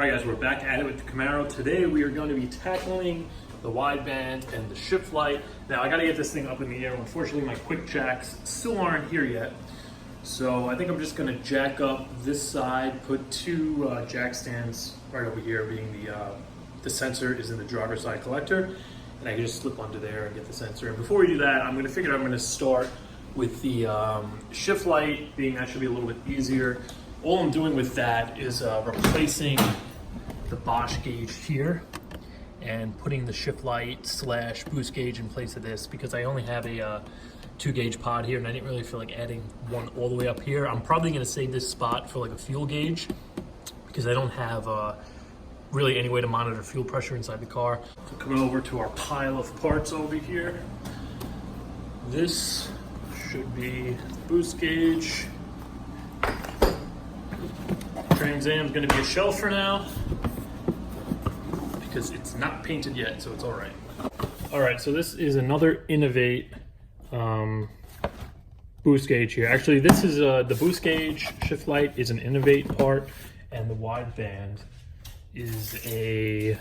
Alright guys, we're back at it with the Camaro. Today we are going to be tackling the wideband and the shift light. Now I gotta get this thing up in the air. Unfortunately my quick jacks still aren't here yet. So I think I'm just gonna jack up this side, put two jack stands right over here, being the sensor is in the driver's side collector. And I can just slip under there and get the sensor. And before we do that, I'm gonna start with the shift light, being that should be a little bit easier. All I'm doing with that is replacing the Bosch gauge here and putting the shift light slash boost gauge in place of this, because I only have a 2 gauge pod here and I didn't really feel like adding one all the way up here. I'm probably gonna save this spot for like a fuel gauge because I don't have really any way to monitor fuel pressure inside the car. So coming over to our pile of parts over here, this should be the boost gauge. Trans Am is going to be a shell for now because it's not painted yet, so it's all right. All right, so this is another Innovate boost gauge here. Actually, this is the boost gauge shift light is an Innovate part, and the wideband is a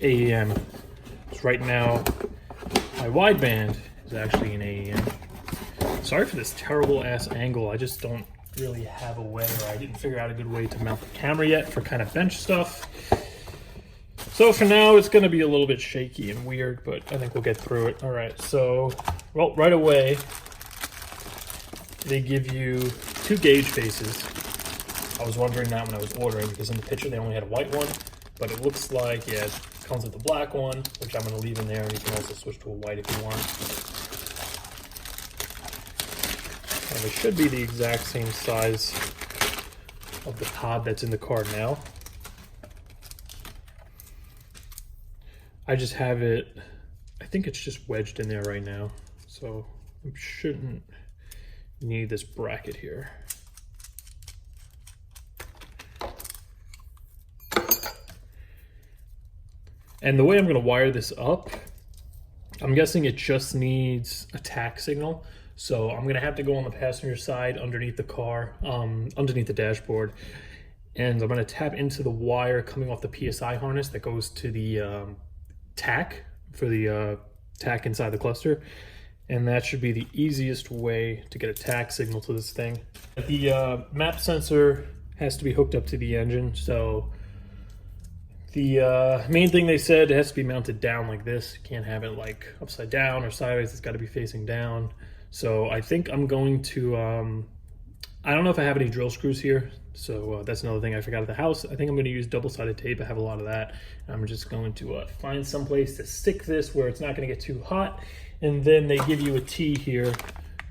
AEM. So right now, my wideband is actually an AEM. Sorry for this terrible ass angle. I just don't really have a way, or I didn't figure out a good way to mount the camera yet for kind of bench stuff. So for now, it's going to be a little bit shaky and weird, but I think we'll get through it. All right, so well, right away, they give you 2 gauge faces. I was wondering that when I was ordering, because in the picture they only had a white one, but it looks like, yeah, it comes with a black one, which I'm going to leave in there, and you can also switch to a white if you want. And it should be the exact same size of the pod that's in the car now. I just have it, I think it's just wedged in there right now, so I shouldn't need this bracket here. And the way I'm going to wire this up, I'm guessing it just needs a tack signal. So I'm gonna have to go on the passenger side underneath the car, underneath the dashboard, and I'm gonna tap into the wire coming off the PSI harness that goes to the tack for the tack inside the cluster. And that should be the easiest way to get a tack signal to this thing. The map sensor has to be hooked up to the engine. So the main thing they said, it has to be mounted down like this. You can't have it like upside down or sideways. It's gotta be facing down. So I think I'm going to, I don't know if I have any drill screws here. So that's another thing I forgot at the house. I think I'm going to use double-sided tape. I have a lot of that. I'm just going to find some place to stick this where it's not going to get too hot. And then they give you a T here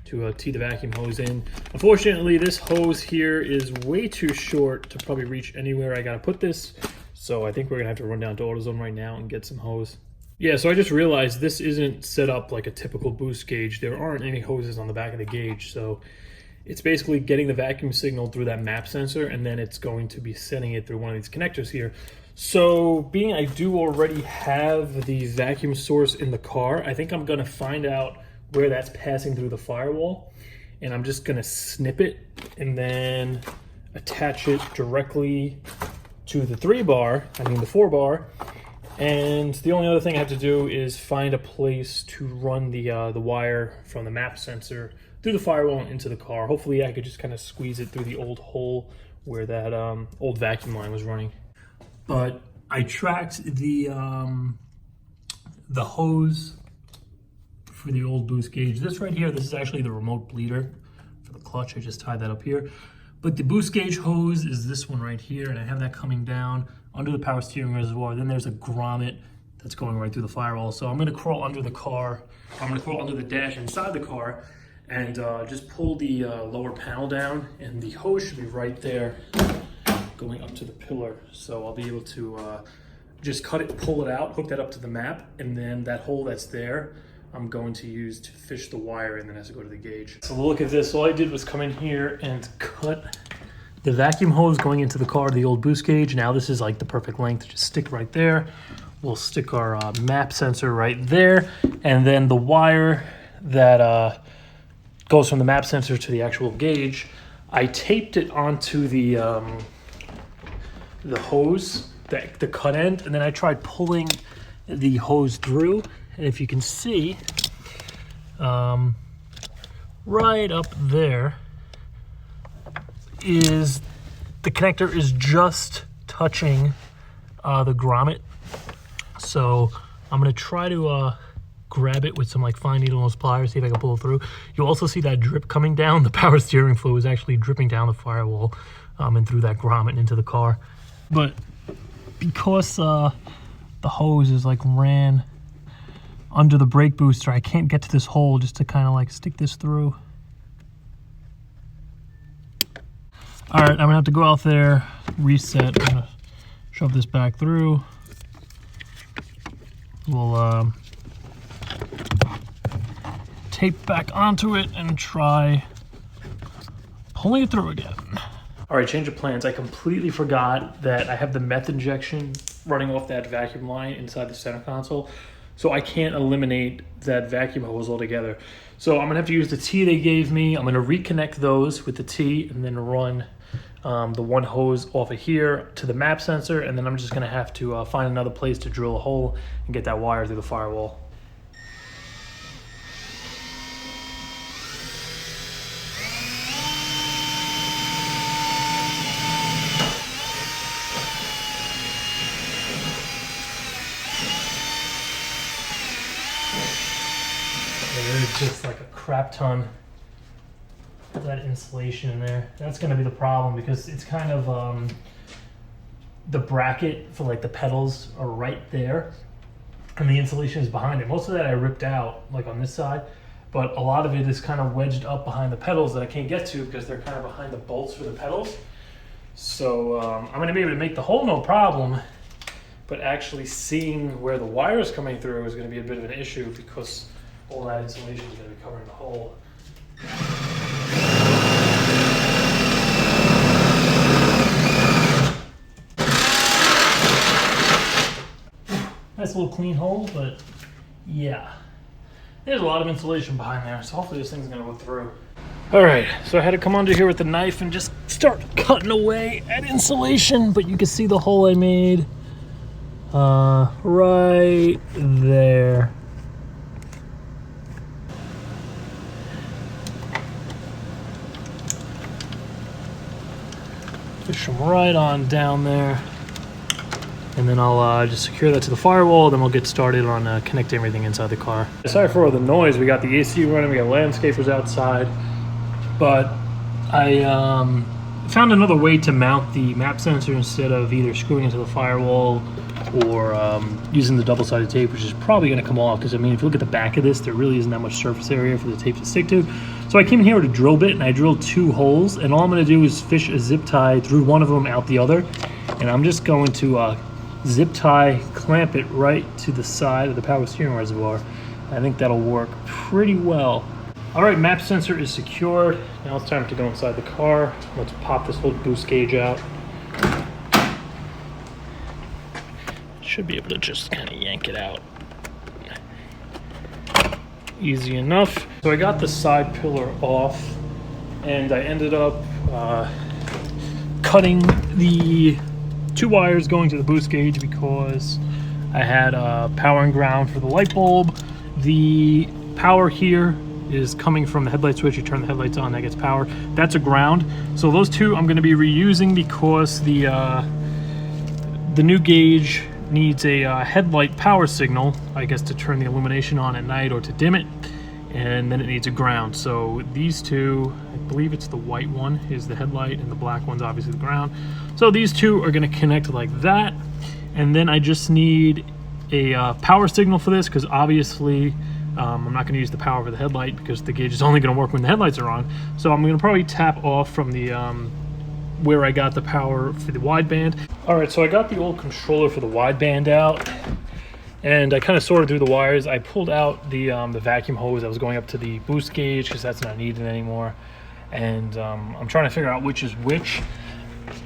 to tee the vacuum hose in. Unfortunately, this hose here is way too short to probably reach anywhere I got to put this. So I think we're going to have to run down to AutoZone right now and get some hose. Yeah, so I just realized this isn't set up like a typical boost gauge. There aren't any hoses on the back of the gauge, so it's basically getting the vacuum signal through that map sensor, and then it's going to be sending it through one of these connectors here. So being I do already have the vacuum source in the car, I think I'm going to find out where that's passing through the firewall, and I'm just going to snip it and then attach it directly to the 4 bar. And the only other thing I have to do is find a place to run the wire from the map sensor through the firewall and into the car. Hopefully I could just kind of squeeze it through the old hole where that old vacuum line was running. But I tracked the hose for the old boost gauge. This right here, this is actually the remote bleeder for the clutch. I just tied that up here. But the boost gauge hose is this one right here, and I have that coming down under the power steering reservoir. Then there's a grommet that's going right through the firewall. So I'm gonna crawl under the car, I'm gonna crawl under the dash inside the car and just pull the lower panel down, and the hose should be right there going up to the pillar. So I'll be able to just cut it, pull it out, hook that up to the map, and then that hole that's there, I'm going to use to fish the wire and then has to go to the gauge. So look at this, all I did was come in here and cut the vacuum hose going into the car, the old boost gauge. Now this is like the perfect length to just stick right there. We'll stick our map sensor right there, and then the wire that goes from the map sensor to the actual gauge, I taped it onto the the hose, the cut end, and then I tried pulling the hose through, and if you can see, right up there is the connector is just touching the grommet. So I'm gonna try to grab it with some like fine needle nose pliers, see if I can pull it through. You'll also see that drip coming down. The power steering fluid is actually dripping down the firewall and through that grommet and into the car. But because the hose is like ran under the brake booster, I can't get to this hole just to kind of like stick this through. All right, I'm gonna have to go out there, reset. I'm gonna shove this back through. We'll tape back onto it and try pulling it through again. All right, change of plans. I completely forgot that I have the meth injection running off that vacuum line inside the center console. So I can't eliminate that vacuum hose altogether. So I'm gonna have to use the T they gave me. I'm gonna reconnect those with the T and then run the one hose off of here to the map sensor, and then I'm just gonna have to find another place to drill a hole and get that wire through the firewall. There's just like a crap ton of that insulation in there. That's going to be the problem because it's kind of the bracket for like the pedals are right there and the insulation is behind it. Most of that I ripped out like on this side, but a lot of it is kind of wedged up behind the pedals that I can't get to because they're kind of behind the bolts for the pedals. So I'm going to be able to make the hole no problem, but actually seeing where the wire is coming through is going to be a bit of an issue because all that insulation is going to be covering the hole. Nice little clean hole, but yeah, there's a lot of insulation behind there, so hopefully this thing's going to look through. All right, so I had to come under here with the knife and just start cutting away at insulation, but you can see the hole I made right there. Push them right on down there, and then I'll just secure that to the firewall, then we'll get started on connecting everything inside the car. Sorry for all the noise. We got the AC running, we got landscapers outside, but I found another way to mount the map sensor instead of either screwing into the firewall or using the double-sided tape, which is probably going to come off because, I mean, if you look at the back of this, there really isn't that much surface area for the tape to stick to. So I came in here with a drill bit and I drilled 2 holes, and all I'm going to do is fish a zip tie through one of them, out the other, and I'm just going to zip tie, clamp it right to the side of the power steering reservoir. I think that'll work pretty well. All right, map sensor is secured. Now it's time to go inside the car. Let's pop this little boost gauge out. Should be able to just kind of yank it out. Easy enough. So I got the side pillar off, and I ended up cutting the 2 wires going to the boost gauge because I had power and ground for the light bulb. The power here is coming from the headlight switch. You turn the headlights on, that gets power. That's a ground. So those 2 I'm going to be reusing because the new gauge needs a headlight power signal, I guess, to turn the illumination on at night or to dim it, and then it needs a ground. So these 2, I believe it's the white one is the headlight and the black one's obviously the ground. So these 2 are going to connect like that, and then I just need a power signal for this because obviously I'm not going to use the power for the headlight because the gauge is only going to work when the headlights are on. So I'm going to probably tap off from the where I got the power for the wideband. All right, so I got the old controller for the wideband out, and I kind of sorted through the wires. I pulled out the vacuum hose that was going up to the boost gauge because that's not needed anymore, and I'm trying to figure out which is which.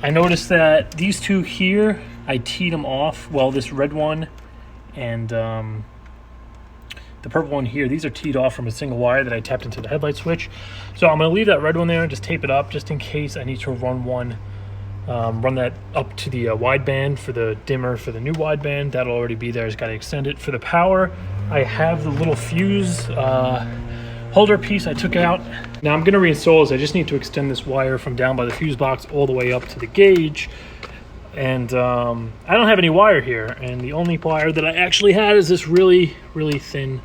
I noticed that these 2 here, I teed them off. Well, this red one and the purple one here, these are teed off from a single wire that I tapped into the headlight switch. So I'm going to leave that red one there and just tape it up just in case I need to run one Run that up to the wideband for the dimmer for the new wideband. That'll already be there. Just got to extend it. For the power, I have the little fuse holder piece I took out. Now I'm going to reinstall this. I just need to extend this wire from down by the fuse box all the way up to the gauge. And I don't have any wire here. And the only wire that I actually had is this really, really thin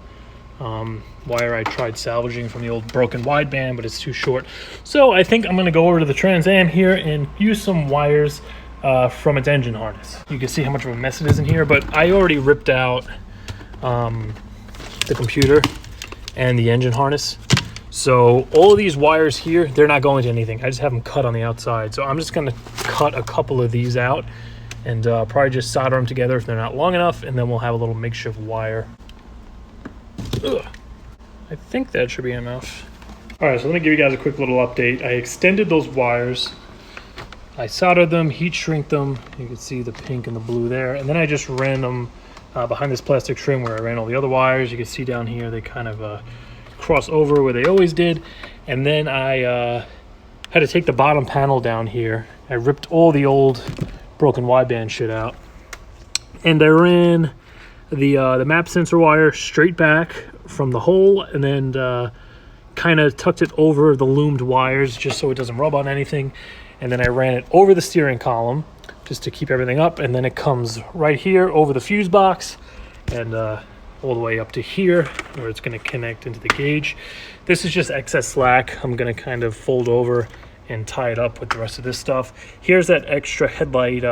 wire I tried salvaging from the old broken wideband, but it's too short. So I think I'm going to go over to the Trans Am here and use some wires from its engine harness. You can see how much of a mess it is in here, but I already ripped out the computer and the engine harness. So all of these wires here, they're not going to anything. I just have them cut on the outside. So I'm just going to cut a couple of these out and probably just solder them together if they're not long enough, and then we'll have a little makeshift wire. Ugh. I think that should be enough. All right, so let me give you guys a quick little update. I extended those wires. I soldered them, heat shrink them. You can see the pink and the blue there. And then I just ran them behind this plastic trim where I ran all the other wires. You can see down here, they kind of cross over where they always did. And then I had to take the bottom panel down here. I ripped all the old broken wideband shit out. And I ran the map sensor wire straight back from the hole, and then kind of tucked it over the loomed wires just so it doesn't rub on anything. And then I ran it over the steering column just to keep everything up, and then it comes right here over the fuse box and all the way up to here where it's going to connect into the gauge. This is just excess slack. I'm going to kind of fold over and tie it up with the rest of this stuff. Here's that extra headlight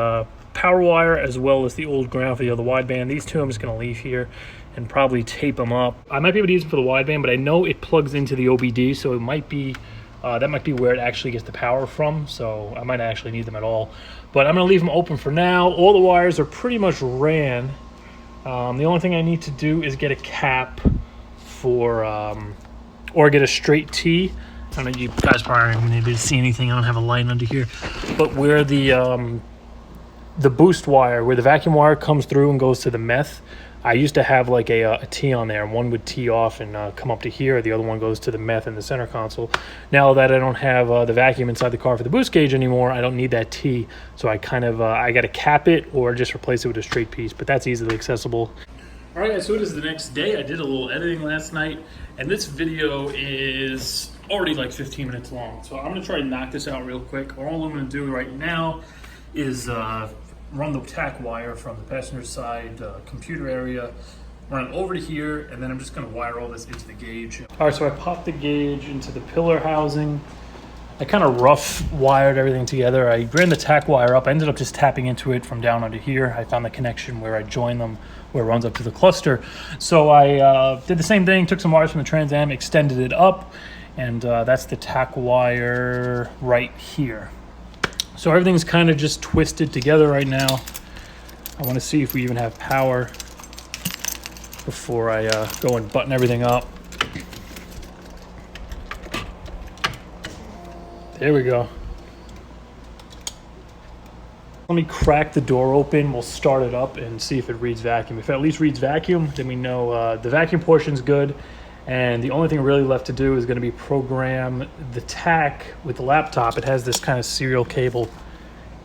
power wire, as well as the old ground for the other wideband. These two I'm just going to leave here and probably tape them up. I might be able to use them for the wideband, but I know it plugs into the OBD, so it might be that might be where it actually gets the power from, so I might actually need them at all. But I'm going to leave them open for now. All the wires are pretty much ran. The only thing I need to do is get a cap for, or get a straight T. I don't know, you guys probably aren't going to be able to see anything. I don't have a light under here. But where the boost wire, where the vacuum wire comes through and goes to the meth, I used to have like a T on there, and one would tee off and come up to here. The other one goes to the meth in the center console. Now that I don't have the vacuum inside the car for the boost gauge anymore, I don't need that T. So I kind of, I got to cap it or just replace it with a straight piece, but that's easily accessible. All right, guys, so it is the next day. I did a little editing last night, and this video is already like 15 minutes long. So I'm gonna try to knock this out real quick. All I'm gonna do right now is run the tack wire from the passenger side computer area, run it over to here, and then I'm just going to wire all this into the gauge. All right, so I popped the gauge into the pillar housing. I kind of rough wired everything together. I ran the tack wire up. I ended up just tapping into it from down under here. I found the connection where I joined them, where it runs up to the cluster. So I did the same thing, took some wires from the Trans Am, extended it up, and that's the tack wire right here. So everything's kind of just twisted together right now. I want to see if we even have power before I go and button everything up. There we go. Let me crack the door open. We'll start it up and see if it reads vacuum. If it at least reads vacuum, then we know the vacuum portion's good. And the only thing really left to do is going to be program the tack with the laptop. It has this kind of serial cable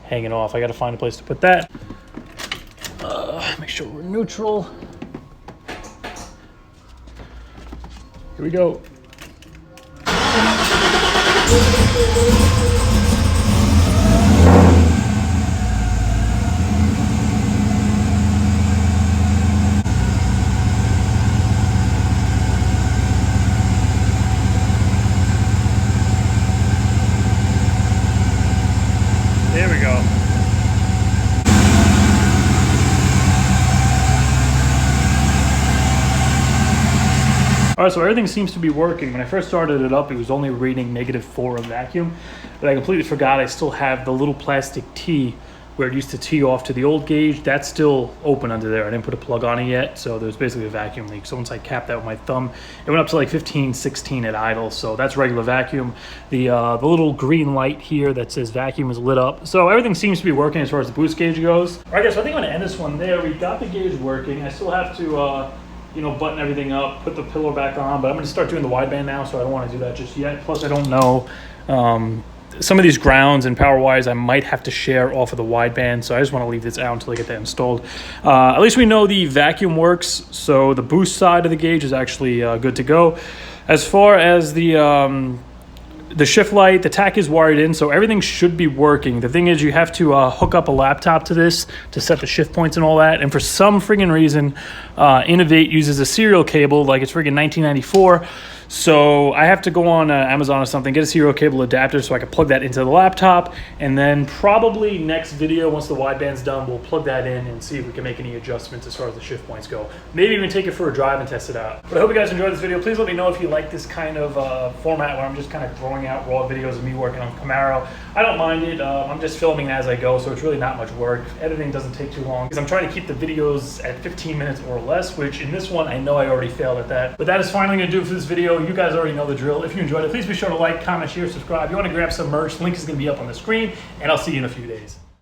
hanging off. I got to find a place to put that. Make sure we're neutral. Here we go. There we go. All right, so everything seems to be working. When I first started it up, it was only reading -4 of vacuum, but I completely forgot I still have the little plastic T where it used to tee off to the old gauge. That's still open under there. I didn't put a plug on it yet, so there's basically a vacuum leak. So once I capped that with my thumb, it went up to like 15, 16 at idle, so that's regular vacuum. The little green light here that says vacuum is lit up. So everything seems to be working as far as the boost gauge goes. All right, guys, so I think I'm gonna end this one there. We got the gauge working. I still have to you know, button everything up, put the pillow back on, but I'm gonna start doing the wideband now, so I don't wanna do that just yet. Plus I don't know some of these grounds and power wires I might have to share off of the wideband, so I just want to leave this out until I get that installed. At least we know the vacuum works, so the boost side of the gauge is actually good to go. As far as the shift light, the tach is wired in, so everything should be working. The thing is, you have to hook up a laptop to this to set the shift points and all that. And for some friggin' reason, Innovate uses a serial cable like it's friggin' 1994. So I have to go on Amazon or something, get a serial cable adapter so I can plug that into the laptop. And then probably next video, once the wideband's done, we'll plug that in and see if we can make any adjustments as far as the shift points go. Maybe even take it for a drive and test it out. But I hope you guys enjoyed this video. Please let me know if you like this kind of format where I'm just kind of throwing out raw videos of me working on Camaro. I don't mind it. I'm just filming as I go, so it's really not much work. Editing doesn't take too long because I'm trying to keep the videos at 15 minutes or less, which in this one, I know I already failed at that. But that is finally going to do it for this video. You guys already know the drill. If you enjoyed it, please be sure to like, comment, share, subscribe. If you want to grab some merch, link is going to be up on the screen, and I'll see you in a few days.